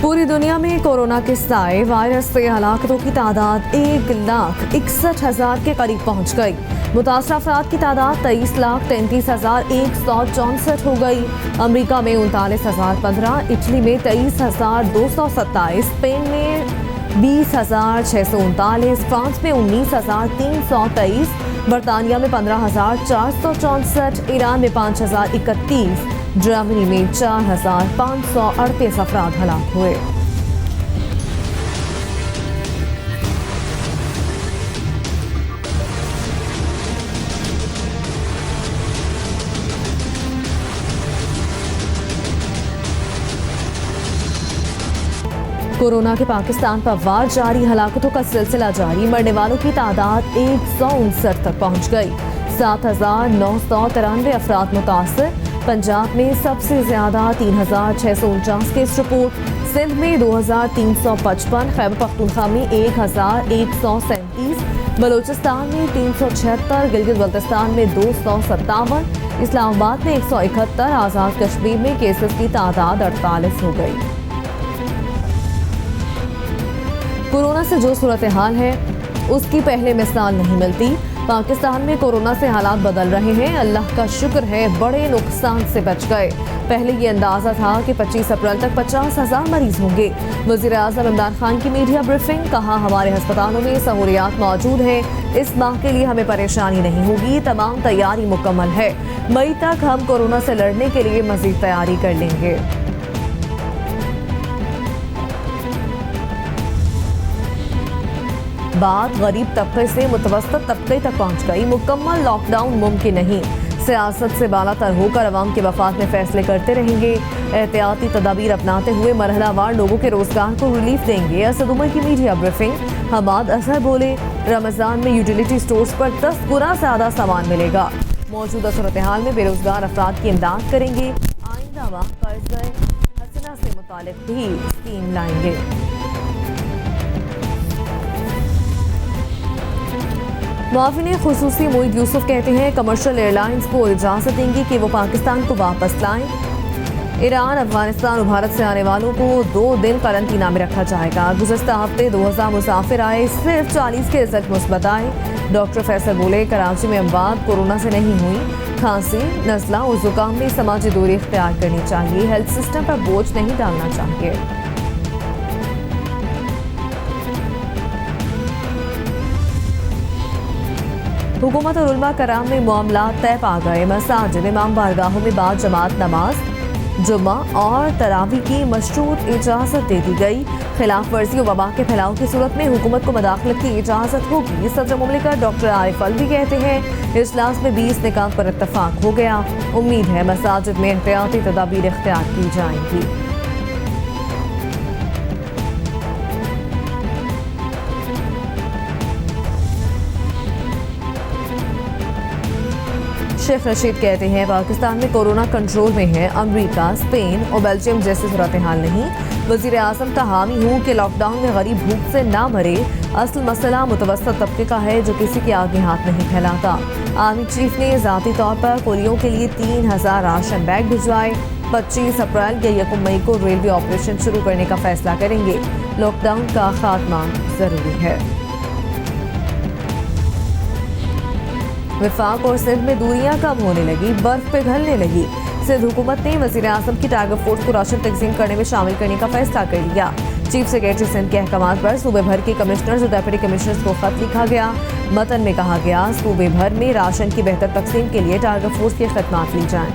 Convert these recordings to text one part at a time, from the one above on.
पूरी दुनिया में कोरोना के साए वायरस से हलाकतों की तादाद 1,61,000 के करीब पहुंच गई। मुतासर अफराद की तादाद 23,33,164 हो गई। अमेरिका में 39,015, इटली में 23,227, स्पेन में 20,639, फ्रांस में 19,323, बरतानिया में 15,464, ईरान में 5,031, जर्मनी में 4,538 अफराद हलाक हुए। कोरोना के पाकिस्तान पर वार जारी, हलाकतों का सिलसिला जारी। मरने वालों की तादाद 159 तक पहुंच गई। 7,993 अफराद मुतासर। पंजाब में सबसे ज्यादा 3,649 केस रिपोर्ट, सिंध में 2,355, खैबर पख्तूनख्वा में 1,137, बलोचिस्तान में 376, गिलगित बल्तिस्तान में 257, इस्लामाबाद में 171, आज़ाद कश्मीर में केसेस की तादाद 48 हो गई। कोरोना से जो सूरत हाल है उसकी पहले मिसाल नहीं मिलती। पाकिस्तान में कोरोना से हालात बदल रहे हैं। अल्लाह का शुक्र है बड़े नुकसान से बच गए। पहले ये अंदाजा था कि 25 अप्रैल तक 50,000 मरीज होंगे। वज़ीर-ए-आज़म इमरान खान की मीडिया ब्रीफिंग, कहा हमारे अस्पतालों में सहूलियात मौजूद हैं, इस माह के लिए हमें परेशानी नहीं होगी, तमाम तैयारी मुकम्मल है। मई तक हम कोरोना से लड़ने के लिए मजीद तैयारी कर लेंगे। बात गरीब तबके से मुतवस्तित तबके तक पहुंच गई। मुकम्मल लॉकडाउन मुमकिन नहीं। सियासत से बालातर होकर अवाम के मफाद में फैसले करते रहेंगे। एहतियाती तदाबीर अपनाते हुए मरहलावार लोगों के रोजगार को रिलीफ देंगे। असद उमर की मीडिया ब्रीफिंग। हमाद अजहर बोले, रमजान में यूटिलिटी स्टोर्स पर 10 गुना ज्यादा सामान मिलेगा। मौजूदा सूरत हाल में बेरोजगार अफराद की इमदाद करेंगे। आइंदा माह कर्ज हसना से मुतालिक भी स्कीम लाएंगे। मुआविन खुसूसी मोईद यूसुफ कहते हैं कमर्शियल एयरलाइंस को इजाज़त देंगी कि वो पाकिस्तान को वापस लाएं। ईरान, अफगानिस्तान और भारत से आने वालों को 2 दिन करंतना में रखा जाएगा। गुज़श्ता हफ्ते 2000 मुसाफिर आए, सिर्फ 40 के रिजल्ट मुस्बत आए। डॉक्टर फैसल बोले, कराची में अमवात कोरोना से नहीं हुई। खांसी, नज़ला और जुकाम में समाजी दूरी इख्तियार करनी चाहिए। हेल्थ सिस्टम पर बोझ नहीं डालना चाहिए। हुकूमत और उलमा कराम में मामला तय पा गए। मसाजिद, इमाम बारगाहों में बाद जमात नमाज, जुम्मा और तरावी की मशरूत इजाज़त दे दी गई। खिलाफ वर्जी और वबा के फैलाव की सूरत में हुकूमत को मदाखलत की इजाज़त होगी। सदर मुमलिकत डॉक्टर आरिफ अलवी कहते हैं इजलास में 20 निकात पर इत्तफाक हो गया। उम्मीद है मसाजिद में एहतियाती तदाबीर इख्तियार की जाएंगी। शेख रशीद कहते हैं पाकिस्तान में कोरोना कंट्रोल में है। अमेरिका, स्पेन और बेल्जियम जैसी सूरत हाल नहीं। वज़ीर आज़म का हामी हूँ कि लॉकडाउन में गरीब भूख से ना मरे। असल मसला मुतवस्तित तबके का है जो किसी के आगे हाथ नहीं फैलाता। आर्मी चीफ ने ज़ाती तौर पर पोलियो के लिए 3,000 राशन बैग भिजवाए। 25 अप्रैल या 1 मई को रेलवे ऑपरेशन शुरू करने का फैसला करेंगे। लॉकडाउन का खात्मा जरूरी है। विफाक और सिंध में दूरियां कम होने लगी, बर्फ पिघलने लगी। सिंध हुकूमत ने वज़ीर आज़म की टाइगर फोर्स को राशन तकसीम करने में शामिल करने का फैसला कर लिया। चीफ सेक्रेटरी सिंध के अहकामात पर सूबे भर के कमिश्नर्स और डेप्यूटी कमिश्नर्स को खत लिखा गया। मतन में कहा गया सूबे भर में राशन की बेहतर तकसीम के लिए टाइगर फोर्स की खदमात ली जाएं।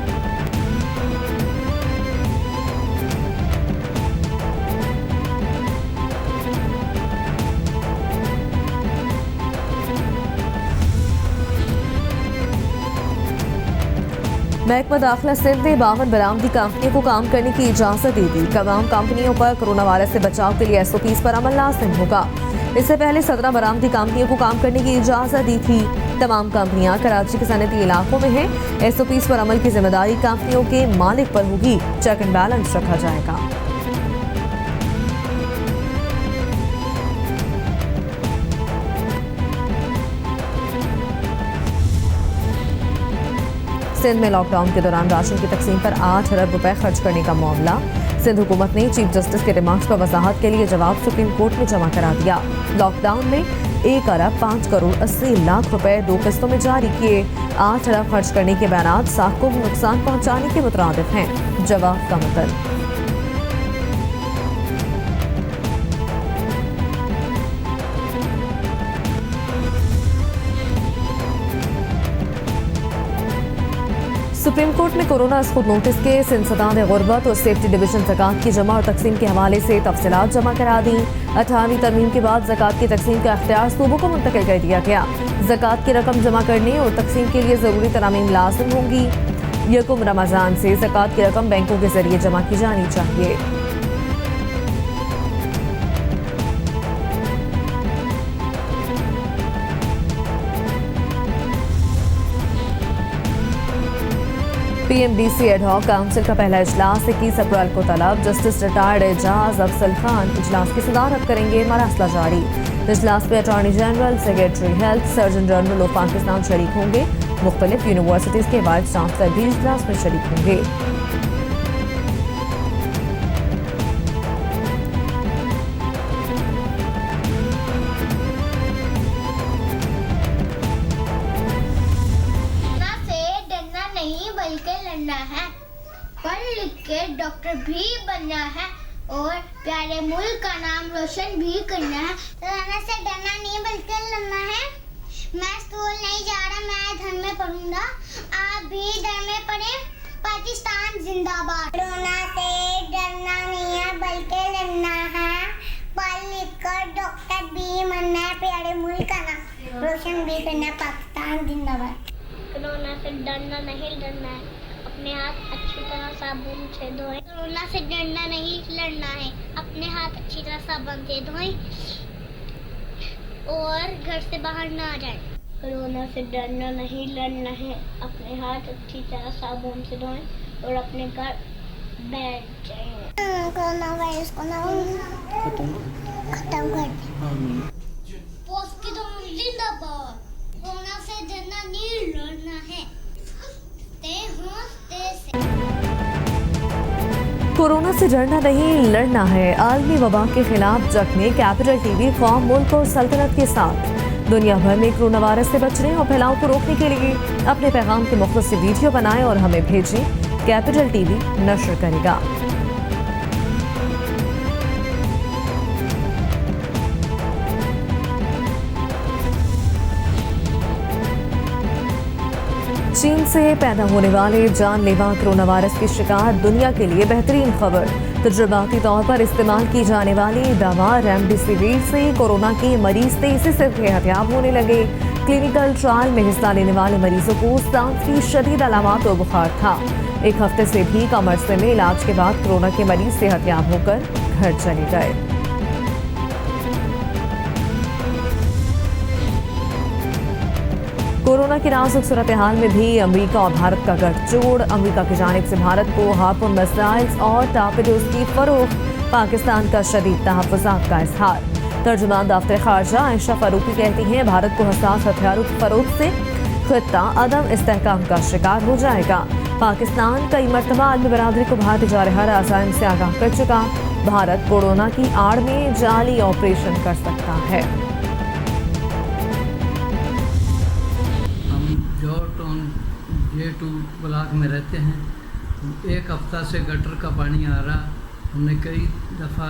महकमा दाखिला सिंध ने 52 बरामदी कंपनियों को काम करने की इजाजत दे दी। तमाम कंपनियों पर कोरोना वायरस से बचाव के लिए SOPs पर अमल लाज़िम होगा। इससे पहले 17 बरामदी कंपनियों को काम करने की इजाजत दी थी। तमाम कंपनियां कराची के सनती इलाकों में हैं। SOPs पर अमल की जिम्मेदारी कंपनियों के मालिक पर होगी। चेक एंड बैलेंस रखा जाएगा। सिंध में लॉकडाउन के दौरान राशन की तकसीम पर 8 अरब रुपए खर्च करने का मामला। सिंध हुकूमत ने चीफ जस्टिस के रिमार्क्स पर वजाहत के लिए जवाब सुप्रीम कोर्ट में जमा करा दिया। लॉकडाउन में 1 अरब 5 करोड़ 80 लाख रुपए 2 किस्तों में जारी किए। 8 अरब खर्च करने के बयान साख को नुकसान पहुंचाने के मुतरादिफ हैं। जवाब का मतलब सुप्रीम कोर्ट में कोरोना अस्खुद नोटिस के सिंसदान गुर्बत और सेफ्टी डिवीजन ज़कात की जमा और तकसीम के हवाले से तफसीलात जमा करा दी। 18वीं तरमीम के बाद ज़कात की तकसीम का इख्तियार सूबों को मुंतकिल कर दिया गया। ज़कात की रकम जमा करने और तकसीम के लिए ज़रूरी तरामीम लाज़िम होंगी। यकुम रमज़ान से ज़कात की रकम बैंकों के जरिए जमा की जानी चाहिए। पीएमडीसी एडहॉक काउंसिल का पहला इजलास 21 अप्रैल को तलब। जस्टिस रिटायर्ड एजाज अफजल खान इजलास की सदारत करेंगे। मरासला जारी। इजलास में attorney general, secretary health, surgeon general of Pakistan शरीक होंगे। मुख्तलिफ यूनिवर्सिटीज के वाइस चांसलर भी इजलास में शरीक होंगे। है, पढ़ लिख के डॉक्टर भी बनना है और प्यारे मुल्क का नाम रोशन भी करना है। कोरोना से डरना नहीं बल्कि लड़ना है। मैं स्कूल नहीं जा रहा, मैं घर में पढ़ूंगा। आप भी घर में पढ़ें। पाकिस्तान जिंदाबाद। कोरोना से डरना नहीं है बल्कि लड़ना है। पढ़ लिख कर डॉक्टर भी बनना है, प्यारे मुल्क का नाम रोशन भी करना है। पाकिस्तान जिंदाबाद। कोरोना से डरना नहीं, लड़ना है। अपने हाथ अच्छी तरह साबुन से धोएं। कोरोना से डरना नहीं, लड़ना है। अपने हाथ अच्छी तरह साबुन से धोएं और घर से बाहर ना जाएं। कोरोना से डरना नहीं, लड़ना है। अपने हाथ अच्छी तरह साबुन से धोएं और अपने घर बैठ जाएं। कोरोना वायरस को ना खत्म कर दें। पोस्ट की तो जिंदाबाद। कोरोना से डरना नहीं, लड़ना है। कोरोना से डरना नहीं, लड़ना है। आलमी वबा के खिलाफ जंग में कैपिटल टीवी कौम, मुल्क और सल्तनत के साथ। दुनिया भर में कोरोना वायरस से बचने और फैलाव को रोकने के लिए अपने पैगाम के मुख्तसर वीडियो बनाएं और हमें भेजें। कैपिटल टीवी नशर करेगा। चीन से पैदा होने वाले जानलेवा कोरोना वायरस की शिकार दुनिया के लिए बेहतरीन खबर। तजुर्बाती तौर पर इस्तेमाल की जाने वाली दवा रेमडेसिविर से कोरोना के मरीज तेजी से सेहतयाब होने लगे। क्लिनिकल ट्रायल में हिस्सा लेने वाले मरीजों को सांस की शदीद अलामात और बुखार था। 1 हफ्ते से भी कम अरसे में इलाज के बाद कोरोना के मरीज सेहतयाब होकर घर चले गए। कोरोना की नाजुक सूरत हाल में भी अमेरिका और भारत का गठजोड़। अमेरिका की जानिब से भारत को हार्पून मिसाइल्स और टॉर्पेडोज की फरोख्त। पाकिस्तान का शदीद तहफ़्फ़ुज़ात का इज़हार। तर्जुमान दफ्तर ख़ारजा आयशा फ़ारूकी कहती हैं, भारत को हसास हथियारों की फरोख्त से खित्ता अदम इस्तेहकाम का शिकार हो जाएगा। पाकिस्तान कई मरतबा आलमी बरादरी को भारतीय जारहा रसायन से आगाह कर चुका। भारत कोरोना की आड़ में जाली ऑपरेशन कर सकता है। J2 ब्लॉक में रहते हैं। 1 हफ्ता से गटर का पानी आ रहा। हमने कई दफ़ा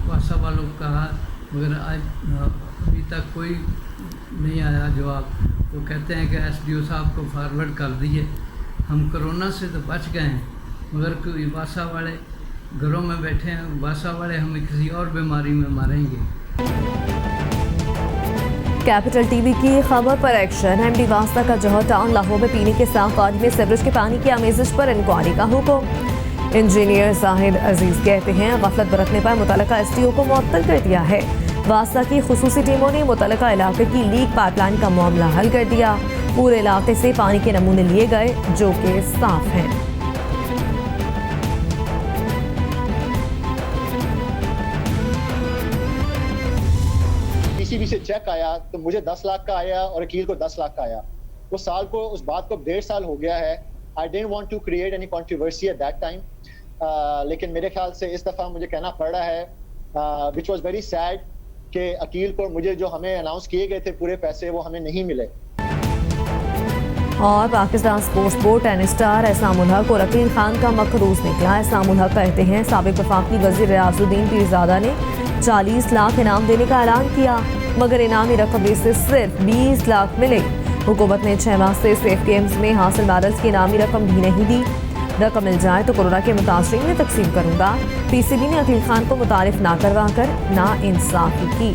वासा वालों को कहा, मगर आज अभी तक कोई नहीं आया जवाब। वो कहते हैं कि SDO साहब को फॉरवर्ड कर दिए। हम कोरोना से तो बच गए हैं, मगर कोई वासा वाले घरों में बैठे हैं। वासा वाले हमें किसी और बीमारी में मारेंगे। कैपिटल टीवी की खबर पर एक्शन। MD वास्ता का जौहर टाउन लाहौर में पीने के साफ पानी में सीवरेज के पानी की आमेजिश पर इंक्वायरी का हुक्म। इंजीनियर जाहिद अजीज कहते हैं, गफलत बरतने पर मुतल्लिका SDO को मुअत्तल कर दिया है। वास्ता की खुसूसी टीमों ने मुतल्लिका इलाके की लीक पाइपलाइन का मामला हल कर दिया। पूरे इलाके से पानी के नमूने लिए गए जो कि साफ हैं। PCB से चेक आया तो मुझे 10 लाख का आया और वकील को 10 लाख का आया। उस साल को, उस बात को 1.5 साल हो गया है। I didn't want to create any controversy at that time, लेकिन मेरे ख्याल से इस दफ़ा मुझे कहना पड़ रहा है विच वाज वेरी सैड कि अकील को मुझे जो हमें अनाउंस किए गए थे पूरे पैसे वो हमें नहीं मिले। और Pakistan sports board tennis star एहसान उल हक और अकील खान का मखरूज निकला। एहसान उल हक कहते हैं साबिक वफाकी वजीर रियाजुद्दीन पीरजादा ने 40 लाख इनाम देने का ऐलान किया, मगर इनामी रकम में से सिर्फ 20 लाख मिले। हुकूमत ने 6 माह से सेफ गेम्स में हासिल मेडल्स की इनामी रकम भी नहीं दी। रकम मिल जाए तो कोरोना के मुतासरीन में तकसीम करूंगा। पीसीबी ने अकील खान को मुतारिफ ना करवा कर ना इंसाफी की।